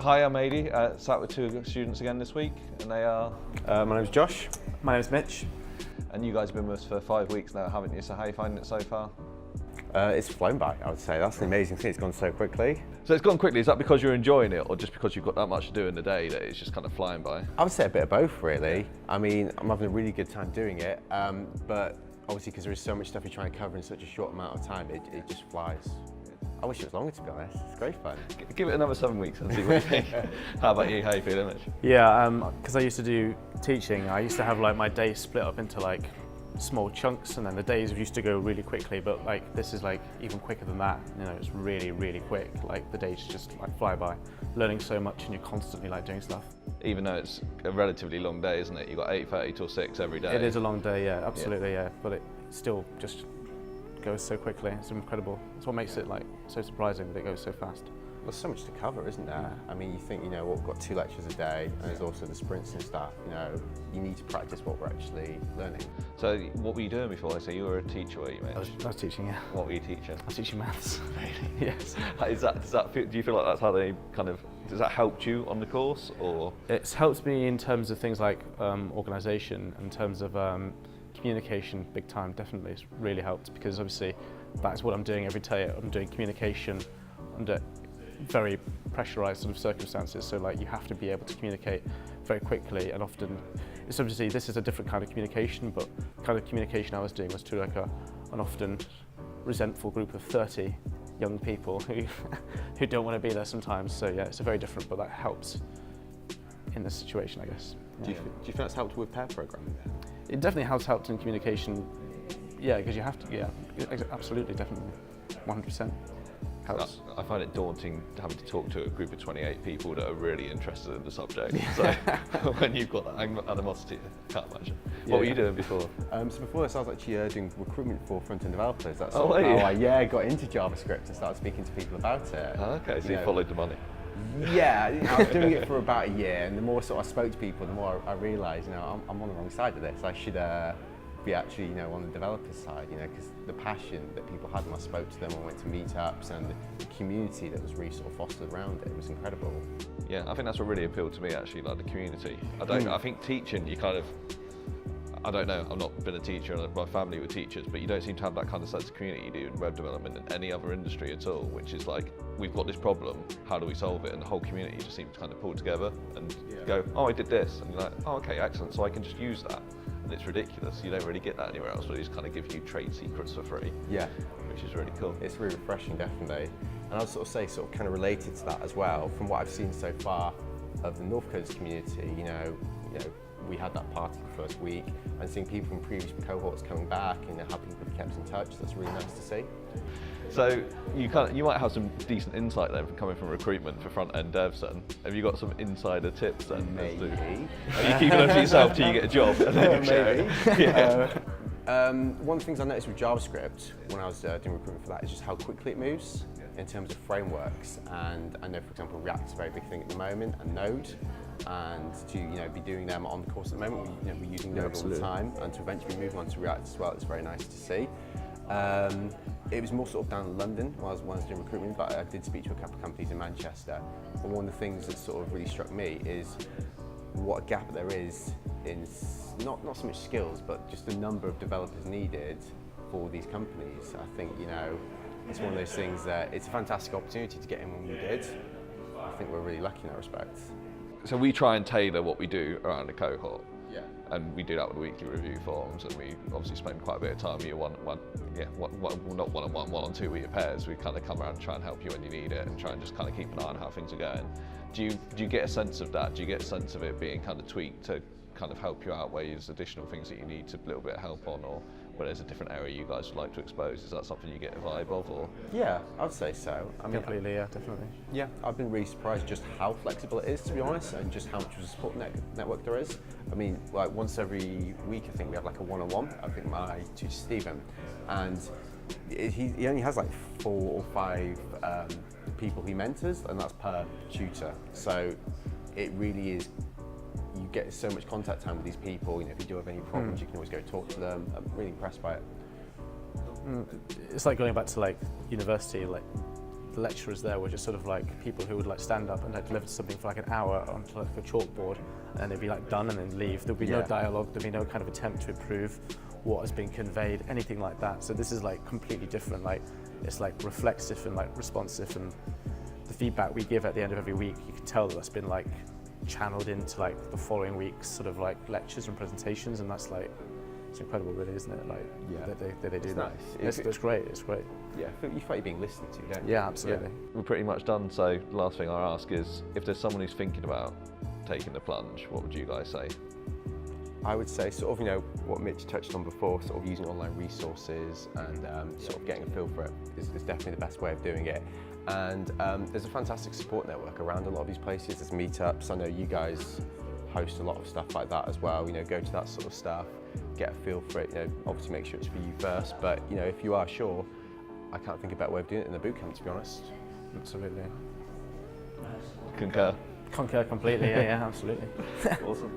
Hi, I'm Adie. Sat with two students again this week, and they are... My name's Josh. My name's Mitch. And you guys have been with us for 5 weeks now, haven't you? So how are you finding it so far? It's flown by, I would say. That's the amazing thing, it's gone so quickly. So it's gone quickly, is that because you're enjoying it, or just because you've got that much to do in the day that it's just kind of flying by? I would say a bit of both, really. I mean, I'm having a really good time doing it, but obviously because there is so much stuff you're trying to cover in such a short amount of time, it just flies. I wish it was longer, to be honest. It's great fun. Give it another 7 weeks and see what you think. How about you? How you feeling, Mitch? Yeah, because I used to do teaching, I used to have like my day split up into like small chunks, and then the days used to go really quickly, but like this is like even quicker than that. You know, it's really, really quick. Like the days just like fly by. Learning so much, and you're constantly like doing stuff. Even though it's a relatively long day, isn't it? You've got 8:30 till 6 every day. It is a long day, yeah, absolutely, yeah. But it still just goes so quickly. It's incredible. That's what makes it like so surprising that it goes so fast. There's so much to cover, isn't there? I mean, you think, you know, we've got 2 lectures a day, and there's also the sprints and stuff. You know, you need to practice what we're actually learning. So what were you doing before? So you were a teacher, were you, Mitch? I was teaching, yeah. What were you teaching? I was teaching maths. Really? Yes. Do you feel like that's how they kind of, does that help you on the course, or? It's helped me in terms of things like organisation, in terms of communication, big time, definitely. It's really helped because obviously that's what I'm doing every day. I'm doing communication under very pressurized sort of circumstances, so like you have to be able to communicate very quickly, and often it's obviously this is a different kind of communication, but the kind of communication I was doing was to like an often resentful group of 30 young people who don't want to be there sometimes. So yeah, it's a very different, but that helps in this situation, I guess. Do you think that's helped with pair programming? It definitely has helped in communication, yeah, because you have to, yeah, absolutely, definitely, 100%. Helps. I find it daunting having to talk to a group of 28 people that are really interested in the subject. So when you've got that animosity, I can't imagine. What were you doing before? So before this, I was actually doing recruitment for front-end developers. That's how I got into JavaScript and started speaking to people about it. Oh, okay, so you followed the money. Yeah, I was doing it for about a year, and the more sort of I spoke to people, the more I realised, you know, I'm on the wrong side of this. I should be actually, you know, on the developer's side, you know, because the passion that people had when I spoke to them, when I went to meetups, and the community that was really sort of fostered around it was incredible. Yeah, I think that's what really appealed to me, actually, like the community. I think teaching, you kind of, I don't know, I've not been a teacher and my family were teachers, but you don't seem to have that kind of sense of community you do in web development in any other industry at all, which is like, we've got this problem, how do we solve it? And the whole community just seems to kind of pull together and go, oh, I did this. And you're like, oh, okay, excellent, so I can just use that. And it's ridiculous, you don't really get that anywhere else, where they just kind of give you trade secrets for free. Yeah. Which is really cool. It's really refreshing, definitely. And I'll sort of say, sort of kind of related to that as well, from what I've seen so far of the Northcoders community, you know, we had that party the first week, and seeing people from previous cohorts coming back, and how people have kept in touch, that's really nice to see. So you might have some decent insight then from coming from recruitment for Frontend Dev then. Have you got some insider tips then? Maybe. Are you keeping them to yourself till you get a job? And then you Maybe. Yeah. One of the things I noticed with JavaScript when I was doing recruitment for that is just how quickly it moves in terms of frameworks. And I know, for example, React's a very big thing at the moment, and Node. And to be doing them on the course at the moment, we're using Node all the time, and to eventually move on to React as well, it's very nice to see. It was more sort of down in London when I was doing recruitment, but I did speak to a couple of companies in Manchester. And one of the things that sort of really struck me is what a gap there is in not so much skills, but just the number of developers needed for these companies. I think, you know, it's one of those things that it's a fantastic opportunity to get in when we did. I think we're really lucky in that respect. So we try and tailor what we do around a cohort. Yeah. And we do that with the weekly review forms, and we obviously spend quite a bit of time with your not one-on-one, one-on-two with your pairs. We kind of come around and try and help you when you need it, and try and just kind of keep an eye on how things are going. Do you get a sense of that? Do you get a sense of it being kind of tweaked to kind of help you out where there's additional things that you need a little bit of help on, or where there's a different area you guys would like to expose? Is that something you get a vibe of, or? Yeah, I'd say so. I mean, completely, yeah, definitely. Yeah, I've been really surprised just how flexible it is, to be honest, and just how much of a support network there is. I mean, like once every week, I think we have like a one-on-one. I think my tutor Stephen, and he only has like 4 or 5 people he mentors, and that's per tutor. So it really is. You get so much contact time with these people. You know, if you do have any problems, you can always go talk to them. I'm really impressed by it. It's like going back to like university, like the lecturers there were just sort of like people who would like stand up and like deliver something for like an hour onto like a chalkboard, and they'd be like done and then leave. There'd be no dialogue, there'd be no kind of attempt to improve what has been conveyed, anything like that. So this is like completely different. Like it's like reflexive and like responsive, and the feedback we give at the end of every week, you can tell that's been like channeled into like the following week's sort of like lectures and presentations, and that's like, it's incredible really, isn't it? Like that they do that. Nice. It's great, it's great. Yeah, you feel like you're being listened to, don't you? Yeah, absolutely. We're pretty much done, so the last thing I ask is, if there's someone who's thinking about taking the plunge, what would you guys say? I would say sort of, you know, what Mitch touched on before, sort of using online resources and sort of getting a feel for it is definitely the best way of doing it. And there's a fantastic support network around a lot of these places. There's meetups. I know you guys host a lot of stuff like that as well. You know, go to that sort of stuff, get a feel for it. You know, obviously make sure it's for you first, but you know, if you are sure, I can't think of a better way of doing it than the bootcamp, to be honest. Absolutely. Concur. Concur completely, yeah, absolutely. Awesome.